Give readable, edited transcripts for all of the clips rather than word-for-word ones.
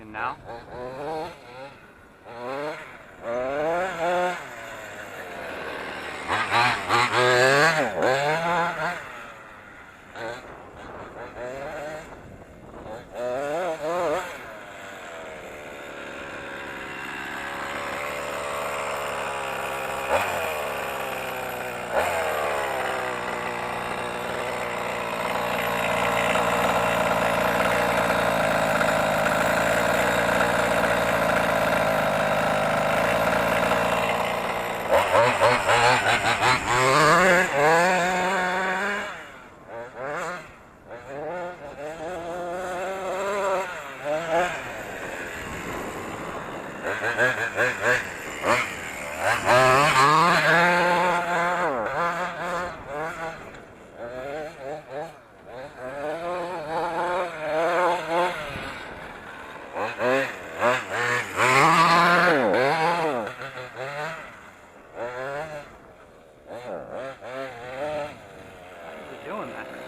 Begin now. Doing that.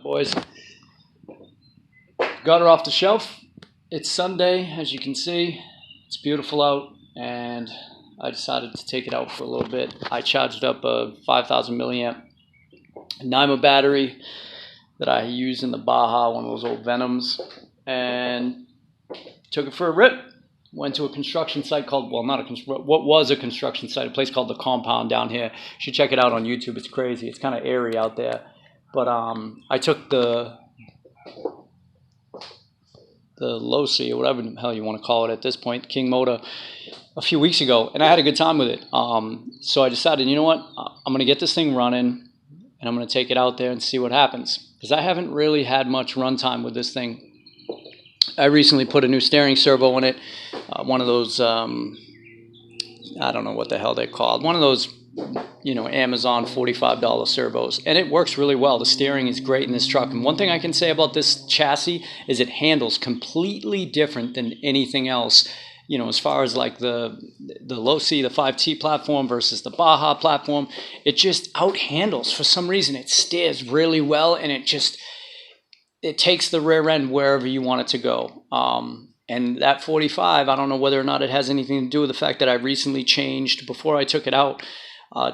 Boys, got her off the shelf. It's Sunday, as you can see. It's beautiful out, and I decided to take it out for a little bit. I charged up a 5,000 milliamp Nyma battery that I use in the Baja, one of those old Venoms, and took it for a rip. Went to a construction site called, well, not a what was a construction site, a place called The Compound down here. You should check it out on YouTube. It's crazy. It's kind of airy out there. But I took the Losi, or whatever the hell you want to call it at this point, King Motor, a few weeks ago, and I had a good time with it. So I decided, you know what, I'm going to get this thing running, and I'm going to take it out there and see what happens. Because I haven't really had much runtime with this thing. I recently put a new steering servo in it, one of those, I don't know what the hell they're called, one of those, you know, Amazon $45 servos, and it works really well. The steering is great in this truck, and one thing I can say about this chassis is it handles completely different than anything else, you know, as far as like the Losi, the 5T platform versus the Baja platform. It just out handles for some reason. It steers really well, and it takes the rear end wherever you want it to go. And that 45, I don't know whether or not it has anything to do with the fact that I recently changed, before I took it out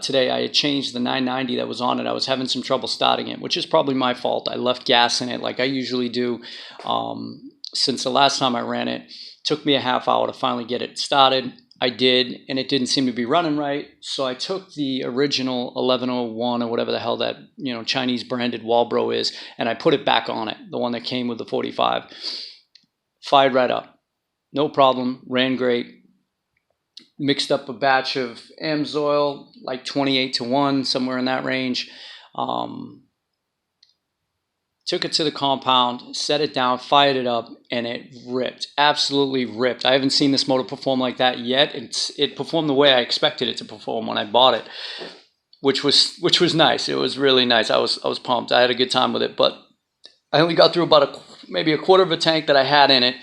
today, I had changed the 990 that was on it. I was having some trouble starting it, which is probably my fault. I left gas in it like I usually do. Since the last time I ran it, it took me a half hour to finally get it started. I did, and it didn't seem to be running right. So I took the original 1101 or whatever the hell that, you know, Chinese branded Walbro is, and I put it back on it, the one that came with the 45. Fired right up. No problem. Ran great. Mixed up a batch of Amsoil, like 28-1, somewhere in that range. Took it to the compound, set it down, fired it up, and it ripped. Absolutely ripped. I haven't seen this motor perform like that yet. It performed the way I expected it to perform when I bought it, which was nice. It was really nice. I was pumped. I had a good time with it, but I only got through about maybe a quarter of a tank that I had in it.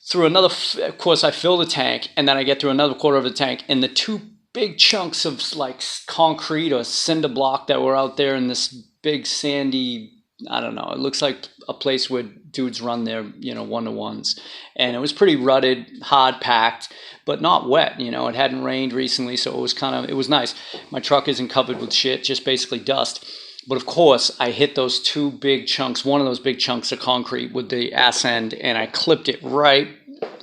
Through another, of course, I fill the tank, and then I get through another quarter of the tank, and the two big chunks of like concrete or cinder block that were out there in this big sandy, I don't know, it looks like a place where dudes run their, you know, one-to-ones. And it was pretty rutted, hard packed, but not wet, you know. It hadn't rained recently, so it was nice. My truck isn't covered with shit, just basically dust. But of course, I hit those two big chunks, one of those big chunks of concrete with the ass end, and I clipped it right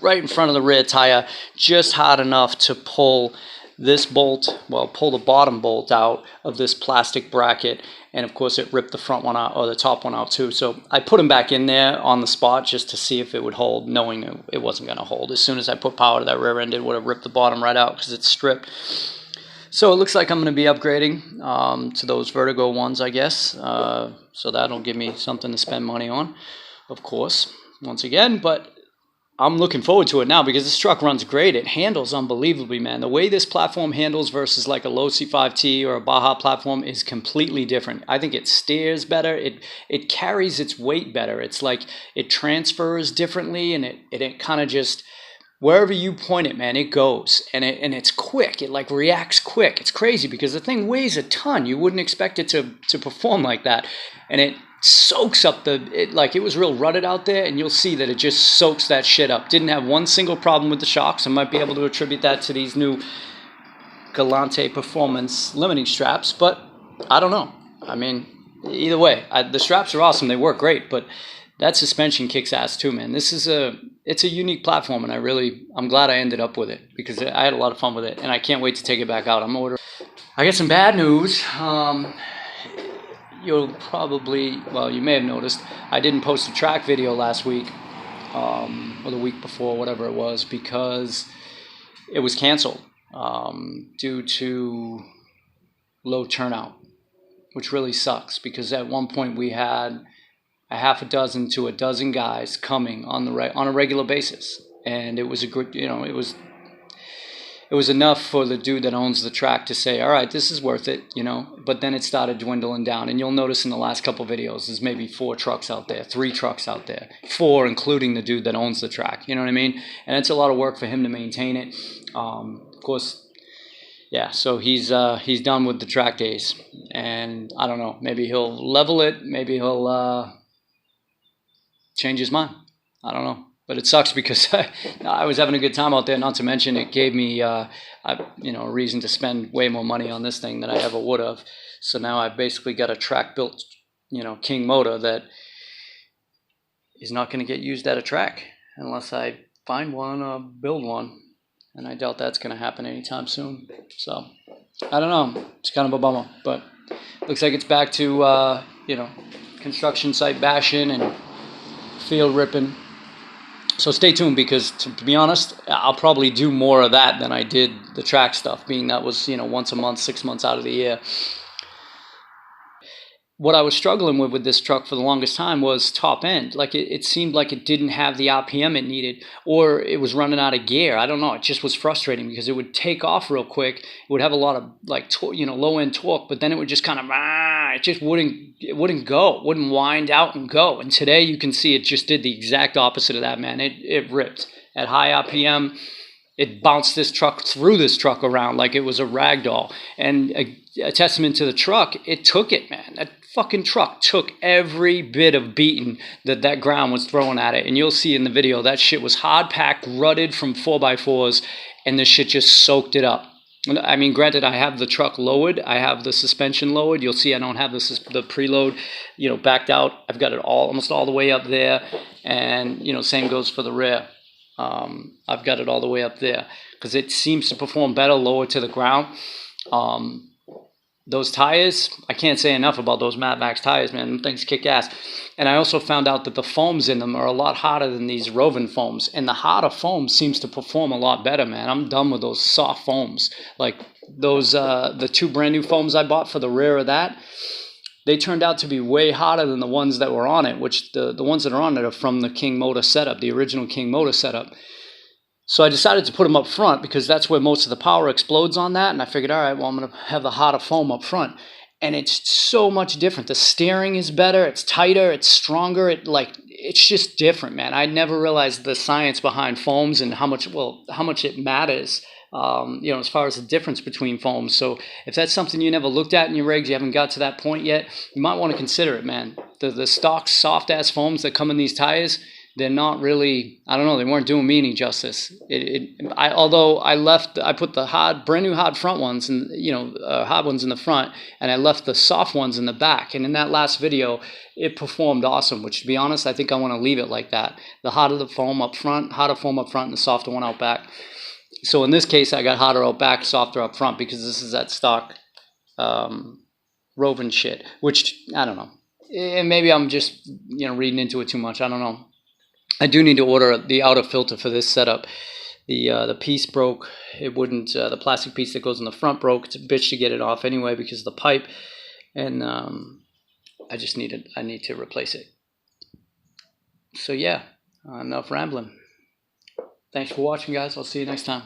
in front of the rear tire, just hard enough to pull this bolt, well, pull the bottom bolt out of this plastic bracket, and of course it ripped the front one out, or the top one out too. So I put them back in there on the spot just to see if it would hold, knowing it wasn't going to hold. As soon as I put power to that rear end, it would have ripped the bottom right out because it's stripped. So it looks like I'm going to be upgrading to those Vertigo ones, I guess. So that'll give me something to spend money on, of course, once again. But I'm looking forward to it now because this truck runs great. It handles unbelievably, man. The way this platform handles versus like a low C5T or a Baja platform is completely different. I think it steers better. It carries its weight better. It's like it transfers differently, and it kind of just, wherever you point it, man, it goes. And it's quick. It like reacts quick. It's crazy because the thing weighs a ton. You wouldn't expect it to perform like that. And it soaks up like it was real rutted out there, and you'll see that it just soaks that shit up. Didn't have one single problem with the shocks. I might be able to attribute that to these new Galante Performance limiting straps, but I don't know. I mean, either way, the straps are awesome. They work great, but that suspension kicks ass too, man. It's a unique platform, and I'm glad I ended up with it because I had a lot of fun with it, and I can't wait to take it back out. I got some bad news. You'll probably, well, you may have noticed, I didn't post a track video last week, or the week before, whatever it was, because it was canceled due to low turnout, which really sucks because at one point we had a half a dozen to a dozen guys coming on a regular basis, and it was a good, it was enough for the dude that owns the track to say, all right, this is worth it, but then it started dwindling down. And you'll notice in the last couple videos, there's maybe 4 trucks out there, 3 trucks out there, 4, including the dude that owns the track. You know what I mean? And it's a lot of work for him to maintain it. Of course, yeah, so he's done with the track days. And I don't know, maybe he'll level it, maybe he'll change his mind. I don't know. But it sucks because I was having a good time out there. Not to mention, it gave me a reason to spend way more money on this thing than I ever would have. So now I've basically got a track built, King motor that is not going to get used at a track unless I find one or build one. And I doubt that's going to happen anytime soon. So I don't know. It's kind of a bummer, but looks like it's back to construction site bashing and field ripping. So stay tuned because, to be honest, I'll probably do more of that than I did the track stuff, being that was, once a month, 6 months out of the year. What I was struggling with this truck for the longest time was top end. Like it seemed like it didn't have the RPM it needed, or it was running out of gear. I don't know. It just was frustrating because it would take off real quick. It would have a lot of low end torque, but then it would just kind of it just wouldn't go. It wouldn't wind out and go. And today you can see it just did the exact opposite of that, man. It ripped at high RPM. It bounced through this truck around like it was a rag doll. And a testament to the truck, it took it, man. That fucking truck took every bit of beating that ground was throwing at it. And you'll see in the video, that shit was hard packed, rutted from 4x4s, and this shit just soaked it up. I mean, granted, I have the truck lowered. I have the suspension lowered. You'll see I don't have the preload, backed out. I've got it almost all the way up there. And, same goes for the rear. I've got it all the way up there because it seems to perform better lower to the ground. Those tires, I can't say enough about those Mad Max tires, man. Them things kick ass. And I also found out that the foams in them are a lot hotter than these Rovan foams. And the hotter foam seems to perform a lot better, man. I'm done with those soft foams. Like those, the 2 brand new foams I bought for the rear of that, they turned out to be way hotter than the ones that were on it, which the ones that are on it are from the King motor setup, the original King motor setup. So I decided to put them up front because that's where most of the power explodes on that. And I figured, all right, well, I'm going to have the hotter foam up front. And it's so much different. The steering is better. It's tighter. It's stronger. It's just different, man. I never realized the science behind foams and how much it matters, as far as the difference between foams. So if that's something you never looked at in your rigs, you haven't got to that point yet, you might want to consider it, man. The stock soft-ass foams that come in these tires, they're not really, I don't know, they weren't doing me any justice. Although I put the brand new hard front ones and, hard ones in the front, and I left the soft ones in the back. And in that last video, it performed awesome, which to be honest, I think I want to leave it like that. The hotter foam up front, and the softer one out back. So in this case, I got hotter out back, softer up front, because this is that stock Rovan shit, which I don't know. And maybe I'm just reading into it too much. I don't know. I do need to order the outer filter for this setup. The piece broke. It wouldn't. The plastic piece that goes in the front broke. It's a bitch to get it off anyway because of the pipe, and I need to replace it. So yeah, enough rambling. Thanks for watching, guys. I'll see you next time.